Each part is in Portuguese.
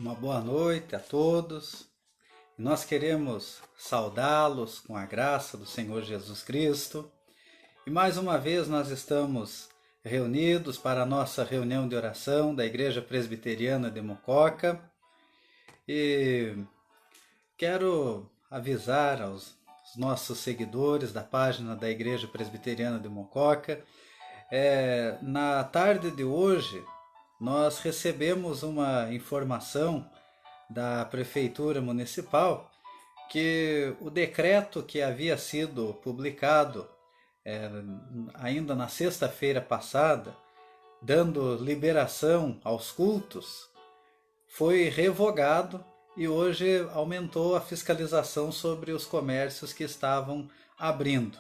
Uma boa noite a todos. Nós queremos saudá-los com a graça do Senhor Jesus Cristo. E mais uma vez nós estamos reunidos para a nossa reunião de oração da Igreja Presbiteriana de Mococa. E quero avisar aos nossos seguidores da página da Igreja Presbiteriana de Mococa. Na tarde de hoje, nós recebemos uma informação da Prefeitura Municipal que o decreto que havia sido publicado ainda na sexta-feira passada, dando liberação aos cultos, foi revogado e hoje aumentou a fiscalização sobre os comércios que estavam abrindo.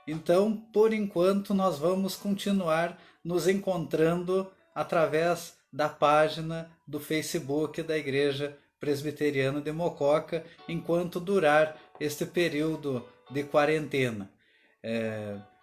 Então, por enquanto, nós vamos continuar nos encontrando através da página do Facebook da Igreja Presbiteriana de Mococa, enquanto durar este período de quarentena.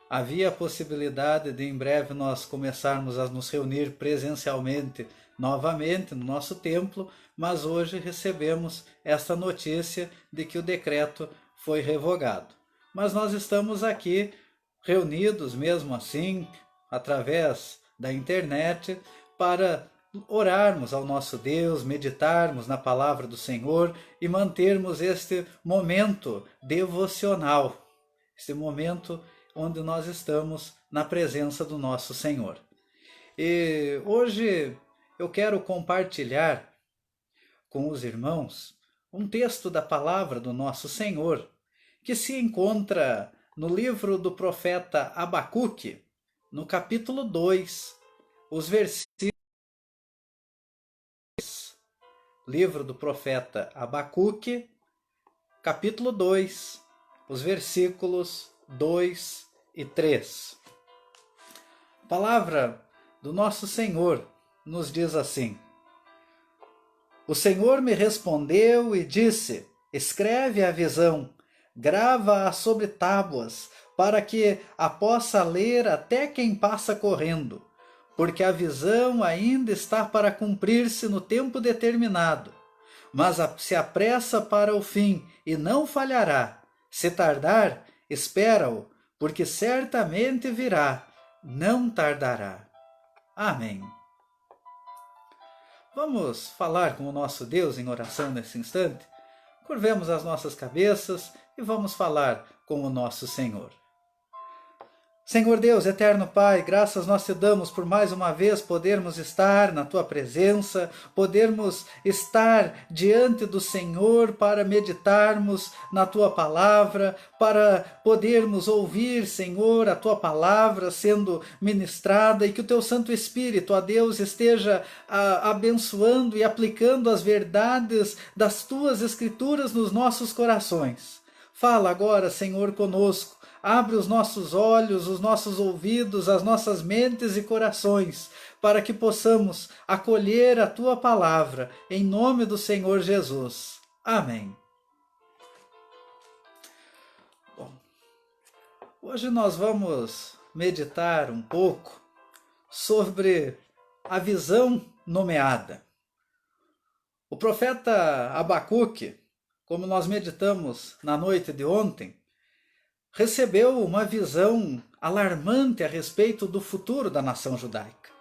Havia a possibilidade de em breve nós começarmos a nos reunir presencialmente novamente no nosso templo, mas hoje recebemos esta notícia de que o decreto foi revogado. Mas nós estamos aqui reunidos mesmo assim, através da internet, para orarmos ao nosso Deus, meditarmos na palavra do Senhor e mantermos este momento devocional, este momento onde nós estamos na presença do nosso Senhor. E hoje eu quero compartilhar com os irmãos um texto da palavra do nosso Senhor, que se encontra no livro do profeta Abacuque, no capítulo 2, os versículos. Livro do profeta Abacuque, capítulo 2, os versículos 2 e 3. A palavra do nosso Senhor nos diz assim: O Senhor me respondeu e disse: escreve a visão, grava-a sobre tábuas, para que a possa ler até quem passa correndo, porque a visão ainda está para cumprir-se no tempo determinado, mas se apressa para o fim e não falhará. Se tardar, espera-o, porque certamente virá, não tardará. Amém. Vamos falar com o nosso Deus em oração nesse instante? Curvemos as nossas cabeças e vamos falar com o nosso Senhor. Senhor Deus, eterno Pai, graças nós te damos por mais uma vez podermos estar na Tua presença, podermos estar diante do Senhor para meditarmos na Tua palavra, para podermos ouvir, Senhor, a Tua palavra sendo ministrada e que o Teu Santo Espírito, ó Deus, esteja abençoando e aplicando as verdades das Tuas Escrituras nos nossos corações. Fala agora, Senhor, conosco. Abre os nossos olhos, os nossos ouvidos, as nossas mentes e corações, para que possamos acolher a Tua palavra, em nome do Senhor Jesus. Amém. Bom, hoje nós vamos meditar um pouco sobre a visão nomeada. O profeta Abacuque, como nós meditamos na noite de ontem, recebeu uma visão alarmante a respeito do futuro da nação judaica.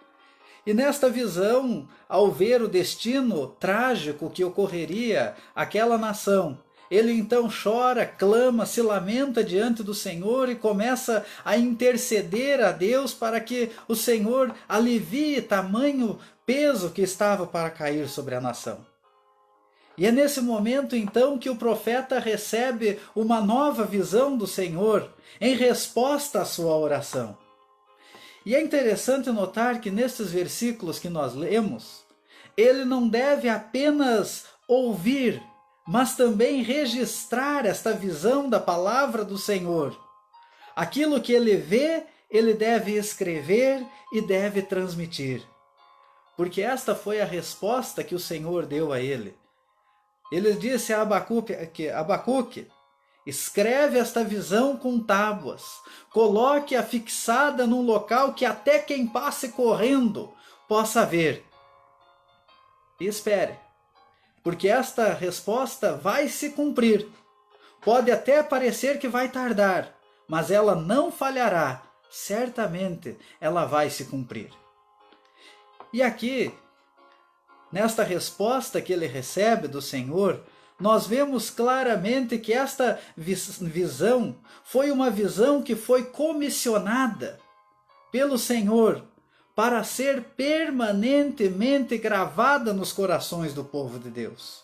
E nesta visão, ao ver o destino trágico que ocorreria àquela nação, ele então chora, clama, se lamenta diante do Senhor e começa a interceder a Deus para que o Senhor alivie tamanho peso que estava para cair sobre a nação. E é nesse momento, então, que o profeta recebe uma nova visão do Senhor em resposta à sua oração. E é interessante notar que nesses versículos que nós lemos, ele não deve apenas ouvir, mas também registrar esta visão da palavra do Senhor. Aquilo que ele vê, ele deve escrever e deve transmitir. Porque esta foi a resposta que o Senhor deu a ele. Ele disse a Abacuque, escreve esta visão com tábuas, coloque-a fixada num local que até quem passe correndo possa ver. E espere, porque esta resposta vai se cumprir. Pode até parecer que vai tardar, mas ela não falhará. Certamente ela vai se cumprir. E aqui, nesta resposta que ele recebe do Senhor, nós vemos claramente que esta visão foi uma visão que foi comissionada pelo Senhor para ser permanentemente gravada nos corações do povo de Deus.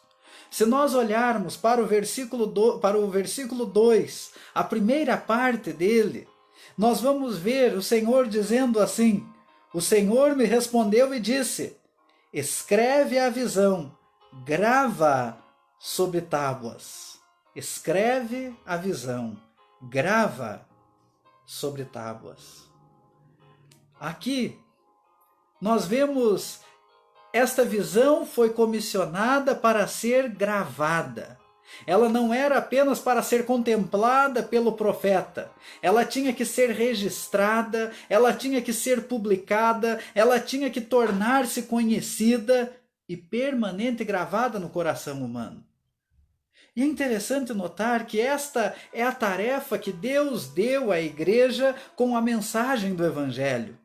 Se nós olharmos para o versículo 2, a primeira parte dele, nós vamos ver o Senhor dizendo assim: o Senhor me respondeu e disse: escreve a visão, grava sobre tábuas. Escreve a visão, grava sobre tábuas. Aqui nós vemos esta visão foi comissionada para ser gravada. Ela não era apenas para ser contemplada pelo profeta. Ela tinha que ser registrada, ela tinha que ser publicada, ela tinha que tornar-se conhecida e permanente gravada no coração humano. E é interessante notar que esta é a tarefa que Deus deu à igreja com a mensagem do Evangelho.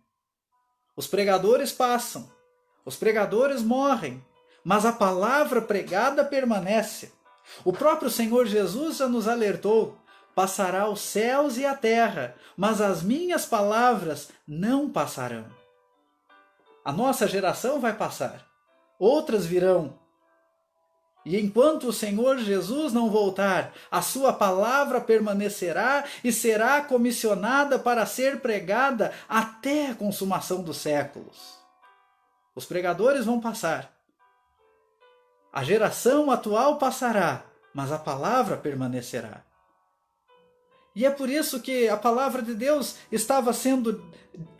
Os pregadores passam, os pregadores morrem, mas a palavra pregada permanece. O próprio Senhor Jesus já nos alertou: passará os céus e a terra, mas as minhas palavras não passarão. A nossa geração vai passar, outras virão. E enquanto o Senhor Jesus não voltar, a sua palavra permanecerá e será comissionada para ser pregada até a consumação dos séculos. Os pregadores vão passar. A geração atual passará, mas a palavra permanecerá. E é por isso que a palavra de Deus estava sendo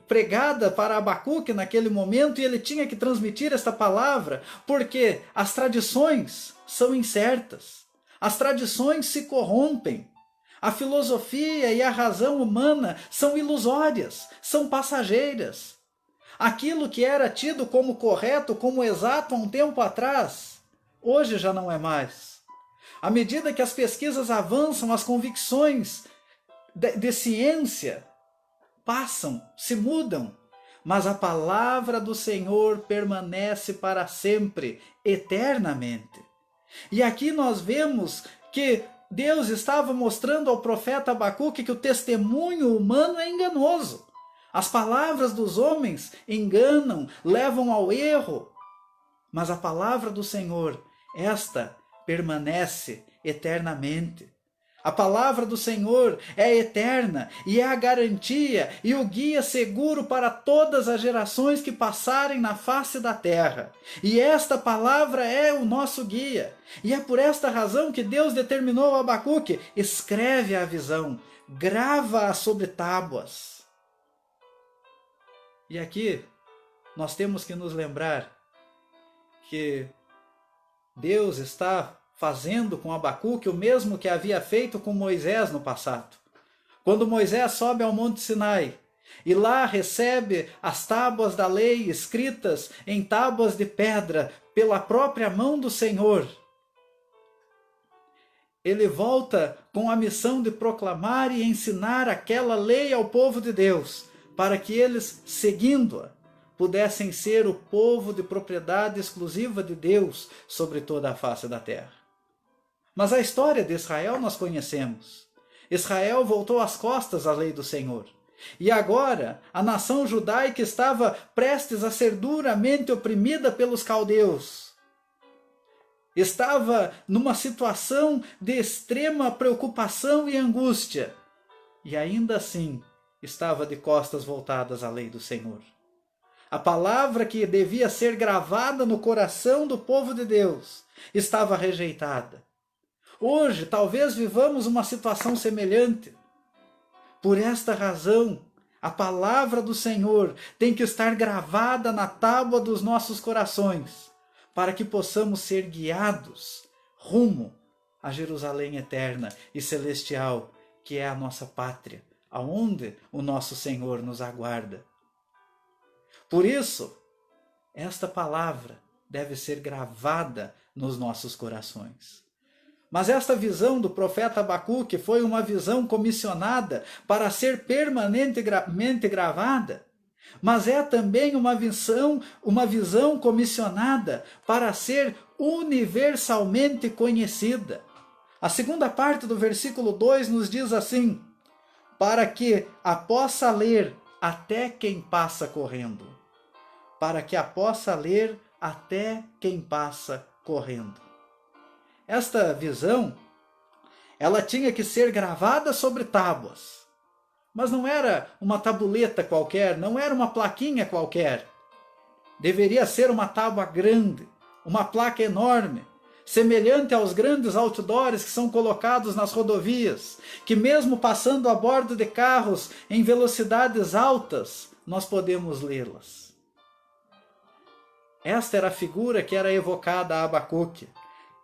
pregada para Abacuque naquele momento, e ele tinha que transmitir esta palavra, porque as tradições são incertas, as tradições se corrompem, a filosofia e a razão humana são ilusórias, são passageiras. Aquilo que era tido como correto, como exato há um tempo atrás, hoje já não é mais. À medida que as pesquisas avançam, as convicções de ciência passam, se mudam, mas a palavra do Senhor permanece para sempre, eternamente. E aqui nós vemos que Deus estava mostrando ao profeta Abacuque que o testemunho humano é enganoso. As palavras dos homens enganam, levam ao erro, mas a palavra do Senhor, esta permanece eternamente. A palavra do Senhor é eterna e é a garantia e o guia seguro para todas as gerações que passarem na face da terra. E esta palavra é o nosso guia. E é por esta razão que Deus determinou a Abacuque: escreve a visão, grava-a sobre tábuas. E aqui nós temos que nos lembrar que Deus está fazendo com Abacuque o mesmo que havia feito com Moisés no passado. Quando Moisés sobe ao Monte Sinai e lá recebe as tábuas da lei escritas em tábuas de pedra pela própria mão do Senhor, ele volta com a missão de proclamar e ensinar aquela lei ao povo de Deus, para que eles, seguindo-a, pudessem ser o povo de propriedade exclusiva de Deus sobre toda a face da terra. Mas a história de Israel nós conhecemos. Israel voltou as costas à lei do Senhor. E agora a nação judaica estava prestes a ser duramente oprimida pelos caldeus. Estava numa situação de extrema preocupação e angústia. E ainda assim estava de costas voltadas à lei do Senhor. A palavra que devia ser gravada no coração do povo de Deus estava rejeitada. Hoje, talvez vivamos uma situação semelhante. Por esta razão, a palavra do Senhor tem que estar gravada na tábua dos nossos corações, para que possamos ser guiados rumo a Jerusalém eterna e celestial, que é a nossa pátria, aonde o nosso Senhor nos aguarda. Por isso, esta palavra deve ser gravada nos nossos corações. Mas esta visão do profeta Abacuque foi uma visão comissionada para ser permanentemente gravada, mas é também uma visão comissionada para ser universalmente conhecida. A segunda parte do versículo 2 nos diz assim: para que a possa ler até quem passa correndo. Para que a possa ler até quem passa correndo. Esta visão, ela tinha que ser gravada sobre tábuas. Mas não era uma tabuleta qualquer, não era uma plaquinha qualquer. Deveria ser uma tábua grande, uma placa enorme, semelhante aos grandes outdoors que são colocados nas rodovias, que mesmo passando a bordo de carros em velocidades altas, nós podemos lê-las. Esta era a figura que era evocada a Abacuque,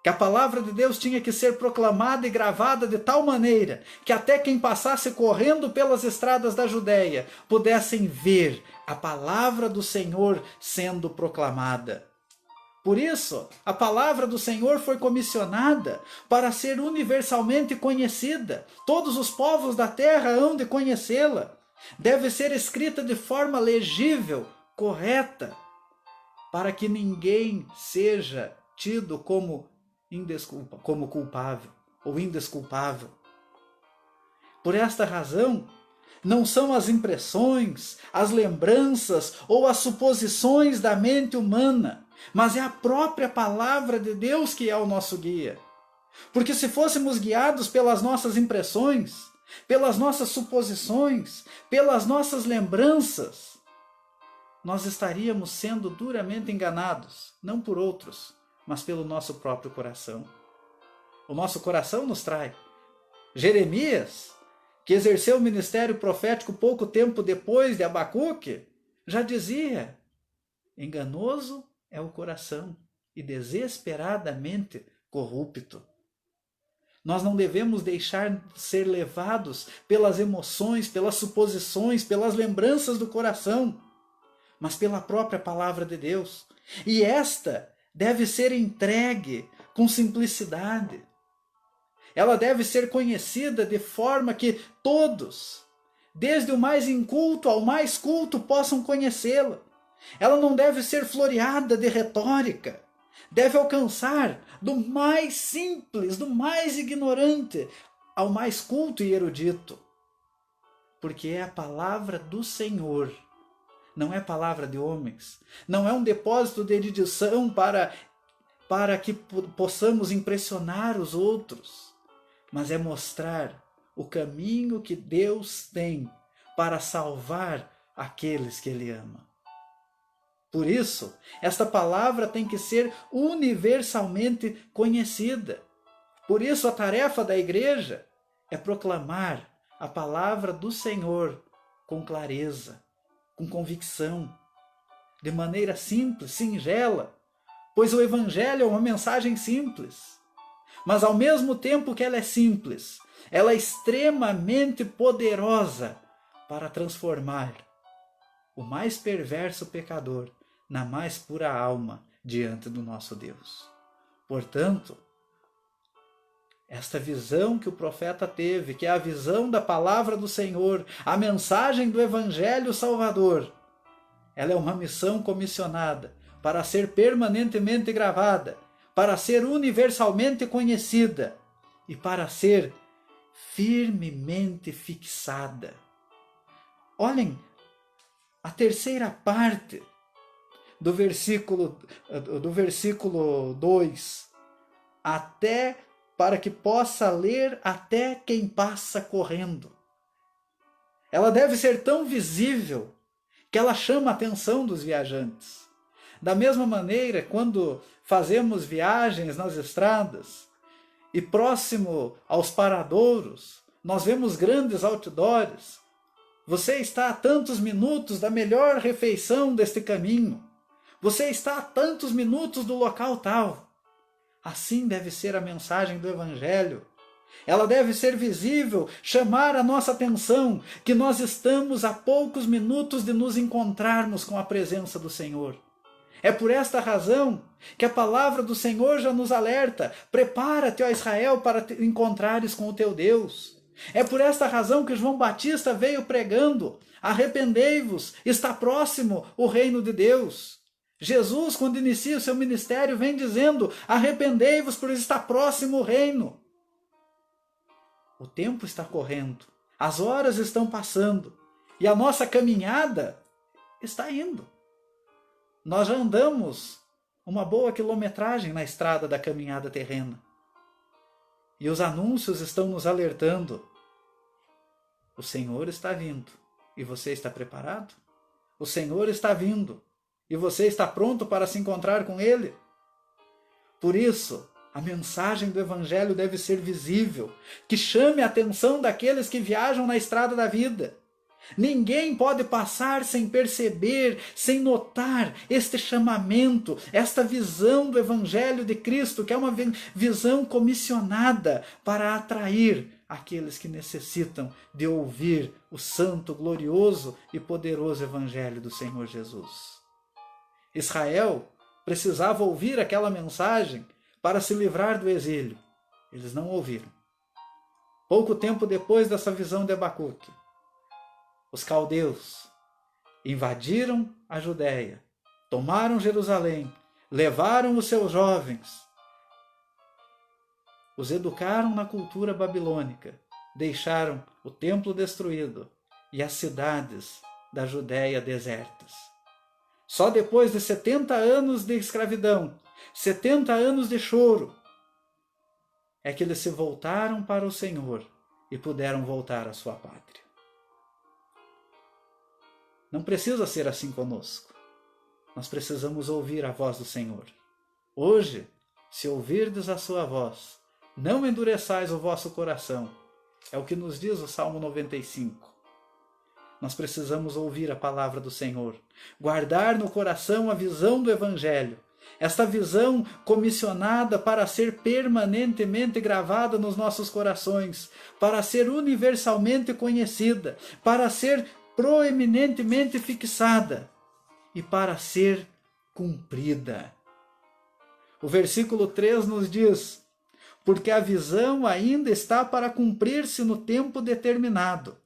que a palavra de Deus tinha que ser proclamada e gravada de tal maneira que até quem passasse correndo pelas estradas da Judéia pudessem ver a palavra do Senhor sendo proclamada. Por isso, a palavra do Senhor foi comissionada para ser universalmente conhecida. Todos os povos da terra hão de conhecê-la. Deve ser escrita de forma legível, correta, para que ninguém seja tido como culpável ou indesculpável. Por esta razão, não são as impressões, as lembranças ou as suposições da mente humana, mas é a própria palavra de Deus que é o nosso guia. Porque se fôssemos guiados pelas nossas impressões, pelas nossas suposições, pelas nossas lembranças, nós estaríamos sendo duramente enganados, não por outros, mas pelo nosso próprio coração. O nosso coração nos trai. Jeremias, que exerceu o ministério profético pouco tempo depois de Abacuque, já dizia: enganoso é o coração e desesperadamente corrupto. Nós não devemos deixar ser levados pelas emoções, pelas suposições, pelas lembranças do coração, mas pela própria palavra de Deus. E esta deve ser entregue com simplicidade. Ela deve ser conhecida de forma que todos, desde o mais inculto ao mais culto, possam conhecê-la. Ela não deve ser floreada de retórica. Deve alcançar do mais simples, do mais ignorante, ao mais culto e erudito. Porque é a palavra do Senhor. Não é palavra de homens. Não é um depósito de erudição para que possamos impressionar os outros. Mas é mostrar o caminho que Deus tem para salvar aqueles que Ele ama. Por isso, esta palavra tem que ser universalmente conhecida. Por isso, a tarefa da igreja é proclamar a palavra do Senhor com clareza, com convicção, de maneira simples, singela, pois o Evangelho é uma mensagem simples. Mas ao mesmo tempo que ela é simples, ela é extremamente poderosa para transformar o mais perverso pecador na mais pura alma diante do nosso Deus. Portanto, esta visão que o profeta teve, que é a visão da palavra do Senhor, a mensagem do Evangelho Salvador, ela é uma missão comissionada para ser permanentemente gravada, para ser universalmente conhecida e para ser firmemente fixada. Olhem a terceira parte do versículo 2, até para que possa ler até quem passa correndo. Ela deve ser tão visível que ela chama a atenção dos viajantes. Da mesma maneira, quando fazemos viagens nas estradas e próximo aos paradouros, nós vemos grandes outdoors. Você está a tantos minutos da melhor refeição deste caminho. Você está a tantos minutos do local tal. Assim deve ser a mensagem do Evangelho. Ela deve ser visível, chamar a nossa atenção, que nós estamos a poucos minutos de nos encontrarmos com a presença do Senhor. É por esta razão que a palavra do Senhor já nos alerta: prepara-te, ó Israel, para te encontrares com o teu Deus. É por esta razão que João Batista veio pregando: arrependei-vos, está próximo o reino de Deus. Jesus, quando inicia o seu ministério, vem dizendo: arrependei-vos, pois está próximo o reino. O tempo está correndo, as horas estão passando e a nossa caminhada está indo. Nós já andamos uma boa quilometragem na estrada da caminhada terrena. E os anúncios estão nos alertando. O Senhor está vindo. E você está preparado? O Senhor está vindo. E você está pronto para se encontrar com Ele? Por isso, a mensagem do Evangelho deve ser visível, que chame a atenção daqueles que viajam na estrada da vida. Ninguém pode passar sem perceber, sem notar este chamamento, esta visão do Evangelho de Cristo, que é uma visão comissionada para atrair aqueles que necessitam de ouvir o santo, glorioso e poderoso Evangelho do Senhor Jesus. Israel precisava ouvir aquela mensagem para se livrar do exílio. Eles não ouviram. Pouco tempo depois dessa visão de Abacuque, os caldeus invadiram a Judéia, tomaram Jerusalém, levaram os seus jovens, os educaram na cultura babilônica, deixaram o templo destruído e as cidades da Judéia desertas. Só depois de 70 anos de escravidão, 70 anos de choro, é que eles se voltaram para o Senhor e puderam voltar à sua pátria. Não precisa ser assim conosco. Nós precisamos ouvir a voz do Senhor. Hoje, se ouvirdes a sua voz, não endureçais o vosso coração. É o que nos diz o Salmo 95. Nós precisamos ouvir a palavra do Senhor, guardar no coração a visão do Evangelho, esta visão comissionada para ser permanentemente gravada nos nossos corações, para ser universalmente conhecida, para ser proeminentemente fixada e para ser cumprida. O versículo 3 nos diz: porque a visão ainda está para cumprir-se no tempo determinado,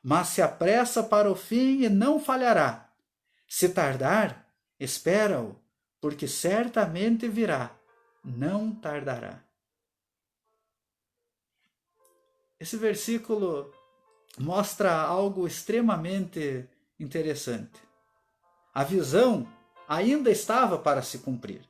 mas se apressa para o fim e não falhará. Se tardar, espera-o, porque certamente virá, não tardará. Esse versículo mostra algo extremamente interessante. A visão ainda estava para se cumprir.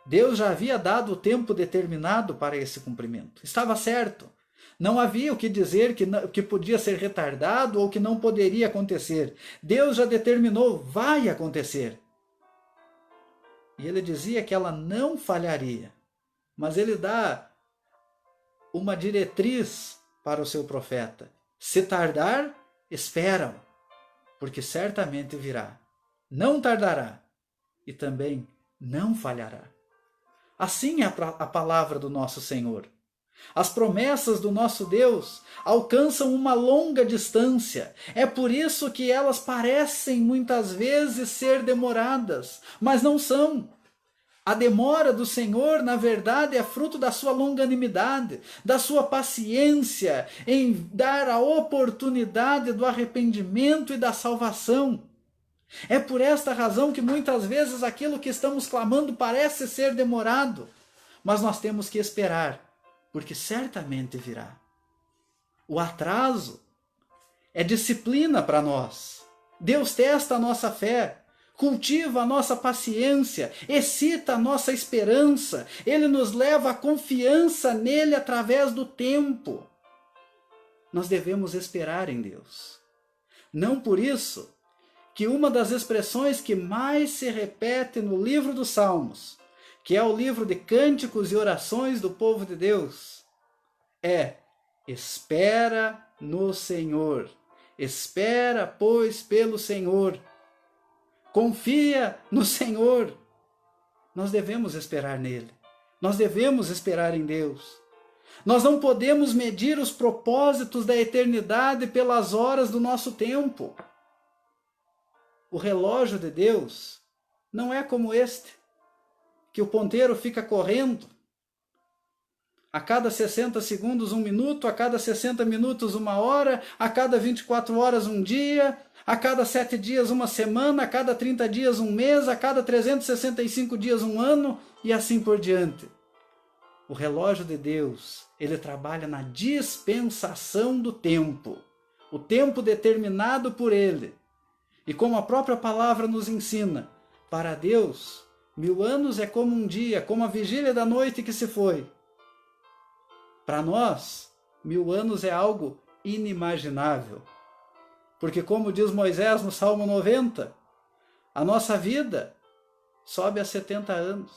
Deus já havia dado o tempo determinado para esse cumprimento. Estava certo. Não havia o que dizer que podia ser retardado ou que não poderia acontecer. Deus já determinou, vai acontecer. E ele dizia que ela não falharia. Mas ele dá uma diretriz para o seu profeta: se tardar, espera-o, porque certamente virá. Não tardará e também não falhará. Assim é a palavra do nosso Senhor. As promessas do nosso Deus alcançam uma longa distância. É por isso que elas parecem muitas vezes ser demoradas, mas não são. A demora do Senhor, na verdade, é fruto da sua longanimidade, da sua paciência em dar a oportunidade do arrependimento e da salvação. É por esta razão que muitas vezes aquilo que estamos clamando parece ser demorado, mas nós temos que esperar, porque certamente virá. O atraso é disciplina para nós. Deus testa a nossa fé, cultiva a nossa paciência, excita a nossa esperança. Ele nos leva à confiança nele através do tempo. Nós devemos esperar em Deus. Não por isso que uma das expressões que mais se repete no livro dos Salmos, que é o livro de cânticos e orações do povo de Deus, é: espera no Senhor. Espera, pois, pelo Senhor. Confia no Senhor. Nós devemos esperar nele. Nós devemos esperar em Deus. Nós não podemos medir os propósitos da eternidade pelas horas do nosso tempo. O relógio de Deus não é como este, que o ponteiro fica correndo. A cada 60 segundos, 1 minuto, a cada 60 minutos, 1 hora, a cada 24 horas, 1 dia, a cada 7 dias, 1 semana, a cada 30 dias, 1 mês, a cada 365 dias, 1 ano, e assim por diante. O relógio de Deus, ele trabalha na dispensação do tempo, o tempo determinado por ele. E como a própria palavra nos ensina, para Deus, 1000 anos é como um dia, como a vigília da noite que se foi. Para nós, 1000 anos é algo inimaginável. Porque como diz Moisés no Salmo 90, a nossa vida sobe a 70 anos,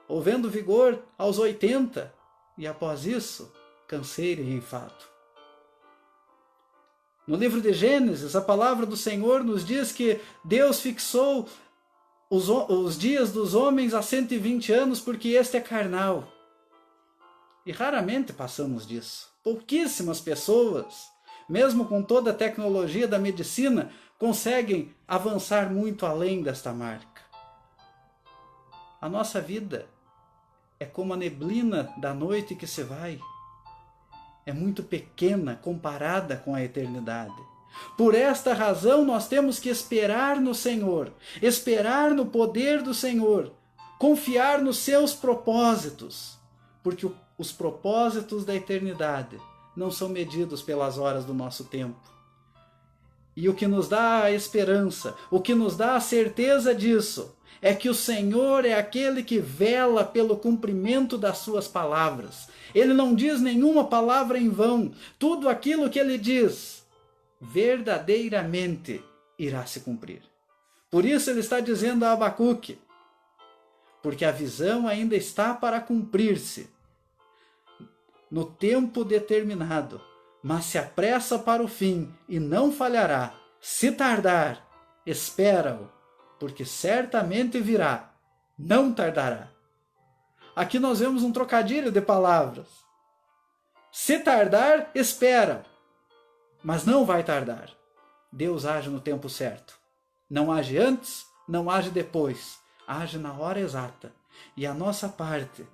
ou vendo vigor aos 80, e após isso, canseiro e enfado. No livro de Gênesis, a palavra do Senhor nos diz que Deus fixou os dias dos homens a 120 anos, porque este é carnal. E raramente passamos disso. Pouquíssimas pessoas, mesmo com toda a tecnologia da medicina, conseguem avançar muito além desta marca. A nossa vida é como a neblina da noite que se vai. É muito pequena comparada com a eternidade. Por esta razão, nós temos que esperar no Senhor, esperar no poder do Senhor, confiar nos seus propósitos, porque os propósitos da eternidade não são medidos pelas horas do nosso tempo. E o que nos dá a esperança, o que nos dá a certeza disso, é que o Senhor é aquele que vela pelo cumprimento das suas palavras. Ele não diz nenhuma palavra em vão. Tudo aquilo que ele diz, verdadeiramente irá se cumprir. Por isso ele está dizendo a Abacuque, porque a visão ainda está para cumprir-se no tempo determinado, mas se apressa para o fim e não falhará. Se tardar, espera-o, porque certamente virá, não tardará. Aqui nós vemos um trocadilho de palavras. Se tardar, espera, mas não vai tardar. Deus age no tempo certo. Não age antes, não age depois. Age na hora exata. E a nossa parte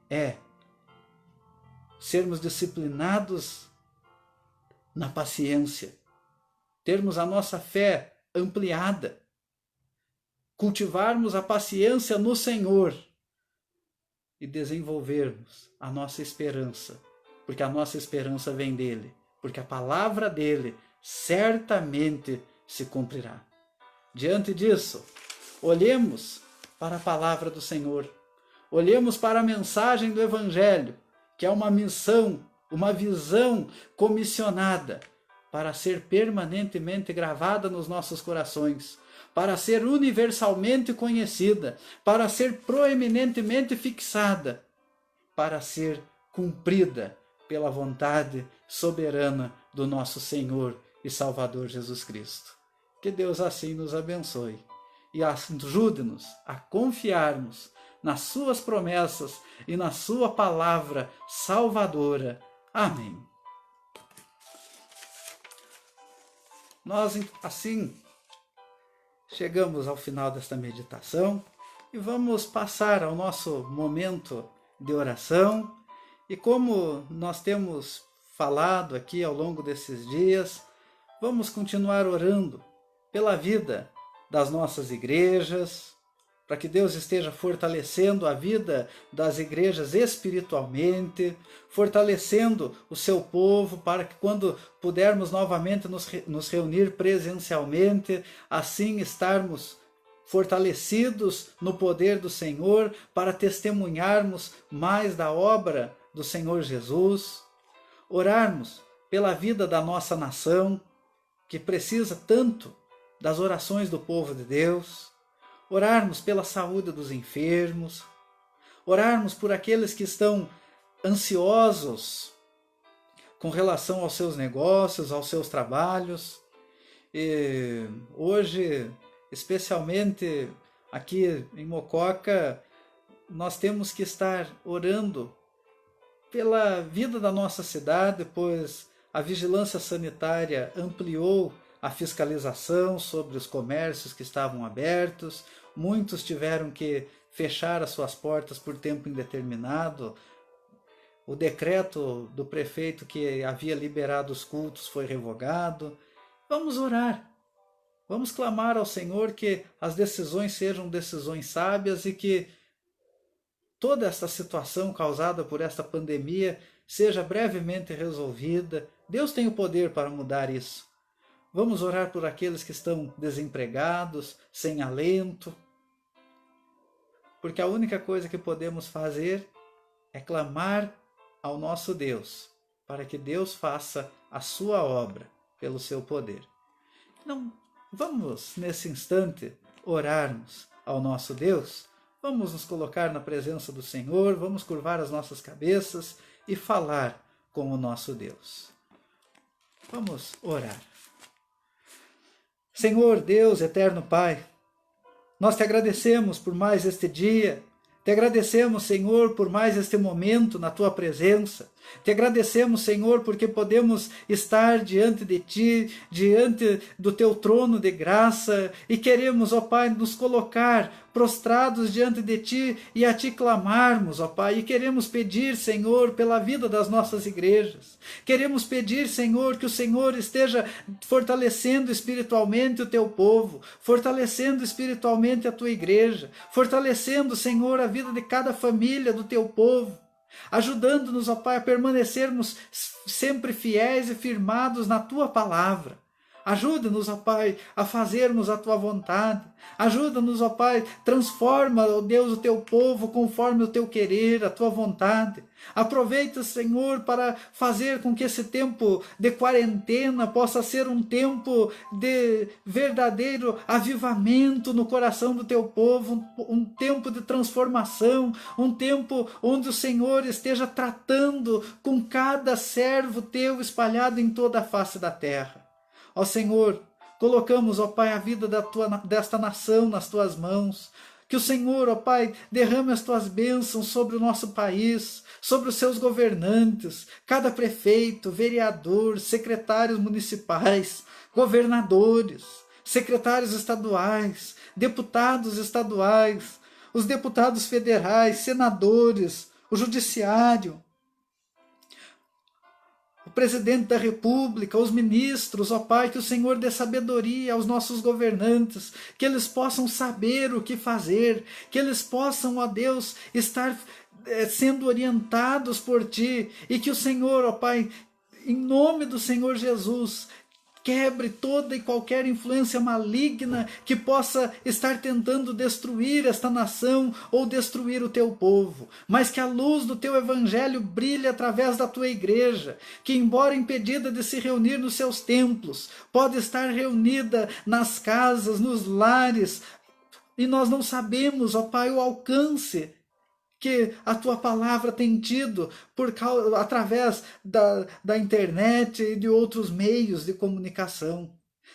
é sermos disciplinados na paciência, termos a nossa fé ampliada, cultivarmos a paciência no Senhor e desenvolvermos a nossa esperança, porque a nossa esperança vem dele, porque a palavra dele certamente se cumprirá. Diante disso, olhemos para a palavra do Senhor, olhemos para a mensagem do Evangelho, que é uma missão, uma visão comissionada para ser permanentemente gravada nos nossos corações, para ser universalmente conhecida, para ser proeminentemente fixada, para ser cumprida pela vontade soberana do nosso Senhor e Salvador Jesus Cristo. Que Deus assim nos abençoe e ajude-nos a confiarmos nas suas promessas e na sua palavra salvadora. Amém. Nós, assim, chegamos ao final desta meditação e vamos passar ao nosso momento de oração. E como nós temos falado aqui ao longo desses dias, vamos continuar orando pela vida das nossas igrejas, para que Deus esteja fortalecendo a vida das igrejas espiritualmente, fortalecendo o seu povo, para que quando pudermos novamente nos reunir presencialmente, assim estarmos fortalecidos no poder do Senhor, para testemunharmos mais da obra do Senhor Jesus, orarmos pela vida da nossa nação, que precisa tanto das orações do povo de Deus, orarmos pela saúde dos enfermos, orarmos por aqueles que estão ansiosos com relação aos seus negócios, aos seus trabalhos. E hoje, especialmente aqui em Mococa, nós temos que estar orando pela vida da nossa cidade, pois a vigilância sanitária ampliou a fiscalização sobre os comércios que estavam abertos, muitos tiveram que fechar as suas portas por tempo indeterminado. O decreto do prefeito que havia liberado os cultos foi revogado. Vamos orar. Vamos clamar ao Senhor que as decisões sejam decisões sábias e que toda esta situação causada por esta pandemia seja brevemente resolvida. Deus tem o poder para mudar isso. Vamos orar por aqueles que estão desempregados, sem alento, porque a única coisa que podemos fazer é clamar ao nosso Deus, para que Deus faça a sua obra pelo seu poder. Não, vamos nesse instante orarmos ao nosso Deus, vamos nos colocar na presença do Senhor, vamos curvar as nossas cabeças e falar com o nosso Deus. Vamos orar. Senhor Deus, eterno Pai, nós te agradecemos por mais este dia, te agradecemos, Senhor, por mais este momento na Tua presença. Te agradecemos, Senhor, porque podemos estar diante de Ti, diante do Teu trono de graça, e queremos, ó Pai, nos colocar prostrados diante de Ti e a Ti clamarmos, ó Pai, e queremos pedir, Senhor, pela vida das nossas igrejas. Queremos pedir, Senhor, que o Senhor esteja fortalecendo espiritualmente o Teu povo, fortalecendo espiritualmente a Tua igreja, fortalecendo, Senhor, a vida de cada família do Teu povo, ajudando-nos, ó Pai, a permanecermos sempre fiéis e firmados na Tua palavra. Ajuda-nos, ó Pai, a fazermos a Tua vontade. Ajuda-nos, ó Pai, transforma, ó Deus, o Teu povo conforme o Teu querer, a Tua vontade. Aproveita, Senhor, para fazer com que esse tempo de quarentena possa ser um tempo de verdadeiro avivamento no coração do Teu povo, um tempo de transformação, um tempo onde o Senhor esteja tratando com cada servo Teu espalhado em toda a face da terra. Ó Senhor, colocamos, ó Pai, a vida desta nação nas Tuas mãos. Que o Senhor, ó Pai, derrame as Tuas bênçãos sobre o nosso país, sobre os seus governantes, cada prefeito, vereador, secretários municipais, governadores, secretários estaduais, deputados estaduais, os deputados federais, senadores, o judiciário, o presidente da República, os ministros, ó Pai, que o Senhor dê sabedoria aos nossos governantes, que eles possam saber o que fazer, que eles possam, ó Deus, estar sendo orientados por Ti, e que o Senhor, ó Pai, em nome do Senhor Jesus, quebre toda e qualquer influência maligna que possa estar tentando destruir esta nação ou destruir o Teu povo, mas que a luz do Teu Evangelho brilhe através da Tua igreja, que embora impedida de se reunir nos seus templos, pode estar reunida nas casas, nos lares, e nós não sabemos, ó Pai, o alcance que a Tua palavra tem tido através da internet e de outros meios de comunicação.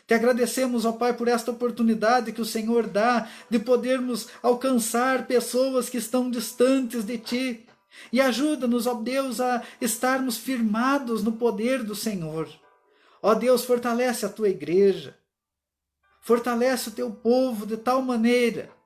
Te agradecemos, ó Pai, por esta oportunidade que o Senhor dá de podermos alcançar pessoas que estão distantes de Ti. E ajuda-nos, ó Deus, a estarmos firmados no poder do Senhor. Ó Deus, fortalece a Tua igreja. Fortalece o Teu povo de tal maneira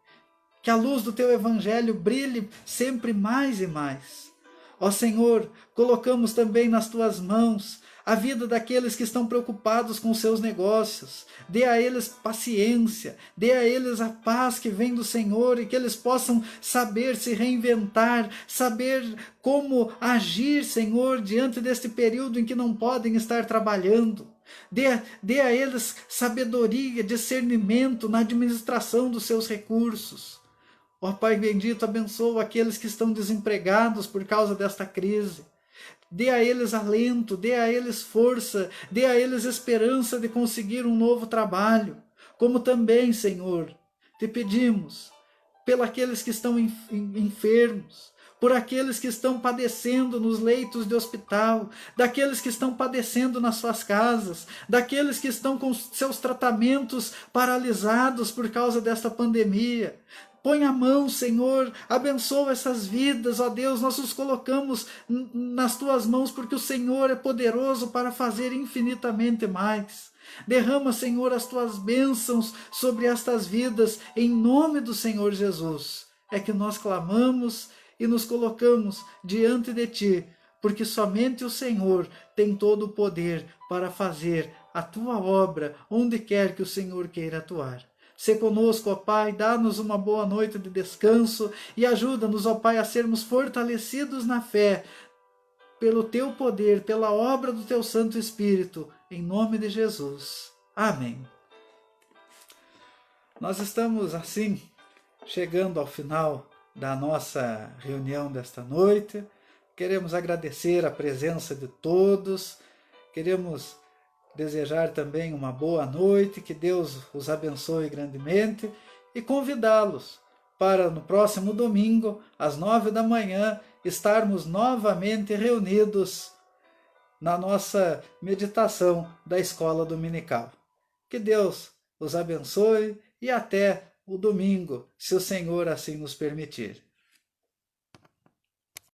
que a luz do Teu Evangelho brilhe sempre mais e mais. Ó Senhor, colocamos também nas Tuas mãos a vida daqueles que estão preocupados com seus negócios. Dê a eles paciência, dê a eles a paz que vem do Senhor e que eles possam saber se reinventar, saber como agir, Senhor, diante deste período em que não podem estar trabalhando. Dê a eles sabedoria, discernimento na administração dos seus recursos. Ó Pai bendito, abençoa aqueles que estão desempregados por causa desta crise. Dê a eles alento, dê a eles força, dê a eles esperança de conseguir um novo trabalho. Como também, Senhor, te pedimos pelos aqueles que estão enfermos, por aqueles que estão padecendo nos leitos de hospital, daqueles que estão padecendo nas suas casas, daqueles que estão com seus tratamentos paralisados por causa desta pandemia. põe a mão, Senhor, abençoa essas vidas, ó Deus, nós os colocamos nas tuas mãos, porque o Senhor é poderoso para fazer infinitamente mais. Derrama, Senhor, as tuas bênçãos sobre estas vidas, em nome do Senhor Jesus. É que nós clamamos e nos colocamos diante de ti, porque somente o Senhor tem todo o poder para fazer a tua obra onde quer que o Senhor queira atuar. Se conosco, ó Pai, dá-nos uma boa noite de descanso e ajuda-nos, ó Pai, a sermos fortalecidos na fé, pelo teu poder, pela obra do teu Santo Espírito, em nome de Jesus. Amém. Nós estamos, assim, chegando ao final da nossa reunião desta noite. Queremos agradecer a presença de todos, queremos desejar também uma boa noite, que Deus os abençoe grandemente e convidá-los para no próximo domingo, às 9 da manhã, estarmos novamente reunidos na nossa meditação da Escola Dominical. Que Deus os abençoe e até o domingo, se o Senhor assim nos permitir.